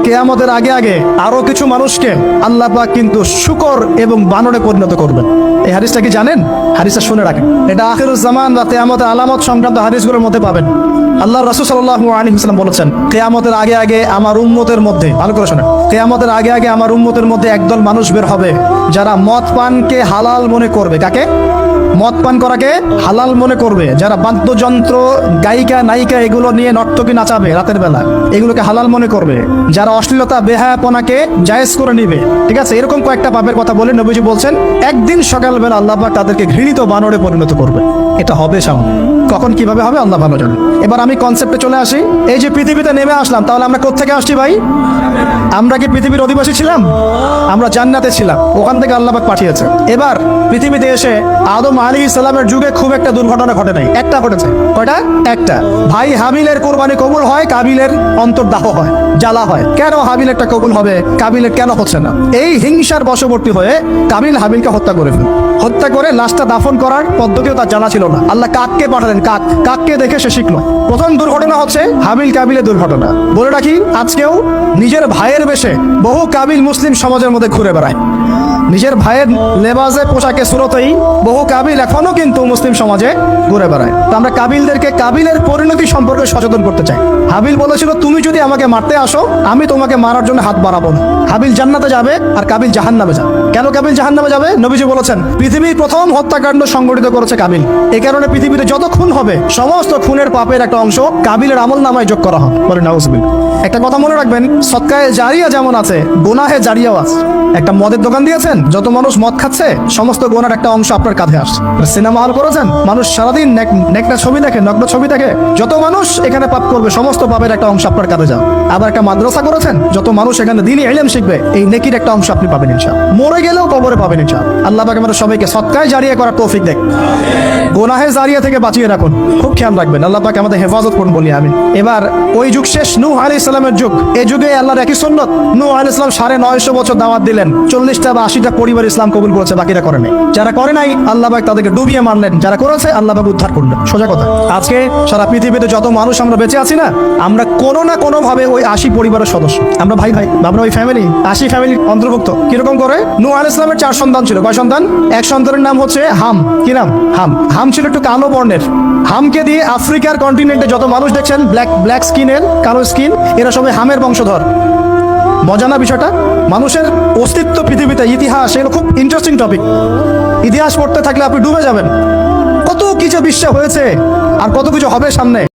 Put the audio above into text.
কিয়ামতের আগে আগে আরো কিছু মানুষকে আল্লাহ পাক কিন্তু শূকর এবং বানরে পরিণত করবেন। এই হাদিসটা কি জানেন? হাদিসটা শুনে রাখেন, এটা আখিরুজ জামান বা কিয়ামতের আলামত সংক্রান্ত হাদিসগুলোর মধ্যে পাবেন। আল্লাহ রাসূল সাল্লাল্লাহু আলাইহি ওয়াসাল্লাম বলেছেন, কিয়ামতের আগে আগে আমার উম্মতের মধ্যে, ভালো করে শোনেন, কিয়ামতের আগে আগে আমার উম্মতের মধ্যে একদল মানুষ বের হবে যারা মদ পানকে হালাল মনে করবে। কাকে? মদ পান করাকে হালাল মনে করবে। যারা বাদ্যযন্ত্র, গায়িকা, নায়িকা এগুলো নিয়ে নর্তকী নাচাবে রাতের বেলা, এগুলোকে হালাল মনে করবে। যারা অশ্লীলতা, বেহায়াপনাকে জায়েজ করে নিবে, ঠিক আছে, এরকম কয়েকটা পাপের কথা বলে নবীজি বলছেন একদিন সকালবেলা আল্লাহ পাক তাদেরকে ঘৃণিত বানরে পরিণত করবে। এটা হবে সামনে, কখন কিভাবে হবে আল্লাহ ভালো জানে। এবার আমি কনসেপ্টে চলে আসি। এই যে পৃথিবীতে নেমে আসলাম, তাহলে আমরা কোত্থেকে আসছি ভাই? আমরা কি পৃথিবীর অধিবাসী ছিলাম? আমরা জান্নাতে ছিলাম, ওখান থেকে আল্লাহ পাক পাঠিয়েছে। এবার পৃথিবীতে এসে আদম আলাইহিস সালামের যুগে খুব একটা দুর্ঘটনা ঘটে নাই, একটা ঘটেছে। কয়টা? একটা। ভাই হাবিলের কোরবানি কবুল হয়, কাবিলের অন্তর্দাহ হয়, জ্বালা হয়। কেন হাবিলেরটা কবুল হবে, কাবিলের কেন হচ্ছে না? এই হিংসার বশবর্তী হয়ে কাবিল হাবিলকে হত্যা করে ফেলে। হত্যা করে লাশটা দাফন করার পদ্ধতিও তার জানা ছিল না। আল্লাহ কাককে পাঠালেন, কাককে দেখে সে শিখলো। প্রথম দুর্ঘটনা হচ্ছে হাবিল কাবিলের দুর্ঘটনা। বলে রাখি, আজকেও নিজের ভাইয়ের বেশে বহু কাবিল মুসলিম সমাজের মধ্যে ঘুরে বেড়ায়। নিজের ভাইয়ের লেবাসে, পোশাকে, সুরতেই বহু কাবিল এখনো কিন্তু মুসলিম সমাজে ঘুরে বেড়ায়। তো আমরা কাবিলদেরকে কাবিলের পরিণতি সম্পর্কে সচেতন করতে চাই। হাবিল বলেছিল, তুমি যদি আমাকে মারতে আসো, আমি তোমাকে মারার জন্য হাত বাড়াবো না। হাবিল জান্নাতে যাবে আর কাবিল জাহান্নামে যাবে। কেন কাবিল জাহান্নামে যাবে? নবীজি বলেছেন, পৃথিবীর প্রথম হত্যাকাণ্ড সংগঠিত করেছে কাবিল। এই কারণে পৃথিবীতে যত খুন হবে, সমস্ত খুনের পাপের একটা অংশ কাবিলের আমলনামায় যোগ করা হবে। বলে নাউজুবিল্লাহ। একটা কথা মনে রাখবেন, সদকায়ে জারিয়া যেমন আছে, গুনাহে জারিয়াও আছে। একটা মদের দোকান দিয়েছেন, যত মানুষ মদ খাচ্ছে, সমস্ত গুনার একটা অংশ আপনার কাঁধে আসছে। সিনেমা হল করেছেন, মানুষ সারাদিন নেকড়া ছবি দেখে, নগ্ন ছবি দেখে, যত মানুষ এখানে পাপ করবে, সমস্ত পাপের একটা অংশ আপনার কাঁধে যাবে। আবার একটা মাদ্রাসা করেছেন, যত মানুষ এখানে দ্বীনি ইলম শিখবে, এই নেকির একটা অংশ আপনি পাবেন ইনশাআল্লাহ। মরে গেলেও কবরে পাবেন ইনশাআল্লাহ। আল্লাহ পাক আমাদের সবাইকে সদকায়ে জারিয়া করার তৌফিক দেন, গুনাহে জারিয়া থেকে বাঁচিয়ে রাখুন। খুব খেয়াল রাখবেন, আল্লাহ পাক আমাদের হেফাজত করুন বলি আমিন। এবার ওই যুগ শেষ, নূহ আলাইহিস সালামের যুগ। এই যুগে আল্লাহর একই সুন্নত, নূহ আলাইহিস সালাম 950 বছর দাওয়াত দিলেন, 40টা বা 80টা পরিবার ইসলাম কবুল করেছে, বাকিরা করে নাই। যারা করে নাই আল্লাহ পাক তাদেরকে ডুবিয়ে মারলেন, যারা করেছে আল্লাহ পাক উদ্ধার করলেন। সোজা কথা। আজকে সারা পৃথিবীতে যত মানুষ আমরা বেঁচে আছি না, আমরা কোনো না কোনো ভাবে ওই 80 পরিবারের সদস্য। আমরা ভাই ভাই, আমরা ওই ফ্যামিলি, 80 ফ্যামিলির অন্তর্ভুক্ত। কিরকম করে? নূহ আলাইহিস সালামের 4 সন্তান ছিল। কয় সন্তান? এক সন্তানের নাম হচ্ছে হাম। কি নাম? হাম। হাম ছিল একটু কালো বর্ণের। হামকে দিয়ে আফ্রিকার কন্টিনেন্টে যত মানুষ দেখছেন ব্ল্যাক স্কিনের, কালো স্কিন, এরা সবাই হামের বংশধর। মজা না বিষয়টা? মানুষের অস্তিত্ব পৃথিবীতে, ইতিহাস, এগুলো খুব ইন্টারেস্টিং টপিক। ইতিহাস পড়তে থাকলে আপনি ডুবে যাবেন। কত কিছু বিশ্বে হয়েছে আর কত কিছু হবে সামনে।